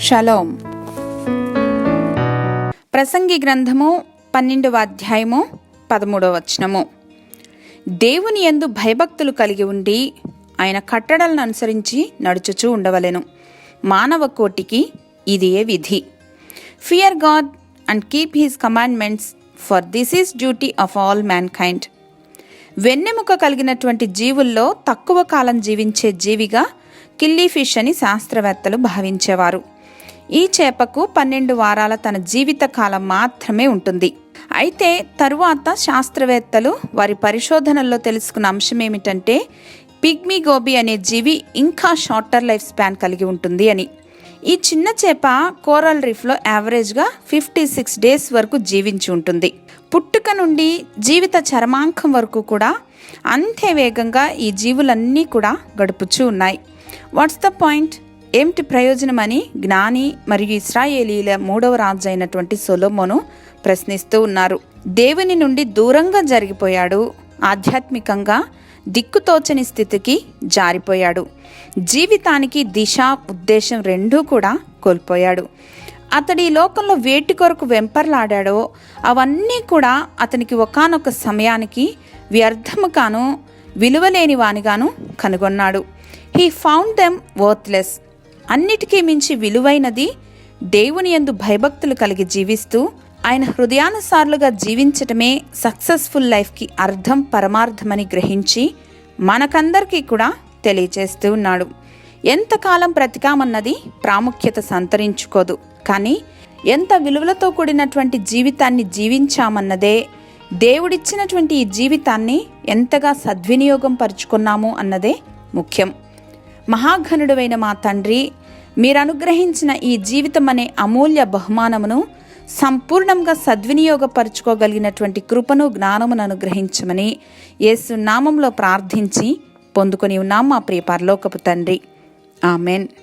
Shalom. ప్రసంగి గ్రంథము 12వ అధ్యాయము 13వ వచనము. దేవుని యందు భయభక్తులు కలిగి ఉండి ఆయన కట్టడలను అనుసరించి నడుచుచూ ఉండవలెను. మానవ కోటికి ఇదియే విధి. Fear God and keep his commandments, for this is duty of all man kind. వెన్నెముక కలిగినటువంటి జీవుల్లో తక్కువ కాలం జీవించే జీవిగా కిల్లీ ఫిష్ అని శాస్త్రవేత్తలు భావించేవారు. ఈ చేపకు 12 వారాల తన జీవిత కాలం మాత్రమే ఉంటుంది. అయితే తరువాత శాస్త్రవేత్తలు వారి పరిశోధనల్లో తెలుసుకున్న అంశం ఏమిటంటే పిగ్మీ గోబీ అనే జీవి ఇంకా షార్టర్ లైఫ్ స్పాన్ కలిగి ఉంటుంది అని. ఈ చిన్న చేప కోరల్ రీఫ్లో యావరేజ్గా 56 డేస్ వరకు జీవించి ఉంటుంది. పుట్టుక నుండి జీవిత చరమాంకం వరకు కూడా అంతే వేగంగా ఈ జీవులన్నీ కూడా గడుపుచూ ఉన్నాయి. What's the point? ఏమిటి ప్రయోజనమని జ్ఞాని మరియు ఇశ్రాయేలీల 3వ రాజు అయినటువంటి సొలొమోను ప్రశ్నిస్తూ ఉన్నారు. దేవుని నుండి దూరంగా జరిగిపోయాడు. ఆధ్యాత్మికంగా దిక్కుతోచని స్థితికి జారిపోయాడు. జీవితానికి దిశ, ఉద్దేశం రెండూ కూడా కోల్పోయాడు. అతడి ఈ లోకంలో వేటి కొరకు వెంపర్లాడాడో అవన్నీ కూడా అతనికి ఒకానొక సమయానికి వ్యర్థముగాను విలువలేని వానిగాను కనుగొన్నాడు. He found them worthless. అన్నిటికీ మించి విలువైనది దేవుని యందు భయభక్తులు కలిగి జీవిస్తూ ఆయన హృదయానుసారులుగా జీవించటమే సక్సెస్ఫుల్ లైఫ్కి అర్థం, పరమార్థమని గ్రహించి మనకందరికీ కూడా తెలియచేస్తూ ఉన్నాడు. ఎంతకాలం బ్రతికామన్నది ప్రాముఖ్యత సంతరించుకోదు, కానీ ఎంత విలువలతో కూడినటువంటి జీవితాన్ని జీవించామన్నదే, దేవుడిచ్చినటువంటి ఈ జీవితాన్ని ఎంతగా సద్వినియోగం పరుచుకున్నాము అన్నదే ముఖ్యం. మహాఘనుడైన మా తండ్రి, మీరు అనుగ్రహించిన ఈ జీవితం అనే అమూల్య బహుమానమును సంపూర్ణంగా సద్వినియోగపరుచుకోగలిగినటువంటి కృపను, జ్ఞానమును అనుగ్రహించమని యేసు నామంలో ప్రార్థించి పొందుకొని ఉన్నాం మా ప్రియ పరలోకపు తండ్రి. ఆమెన్.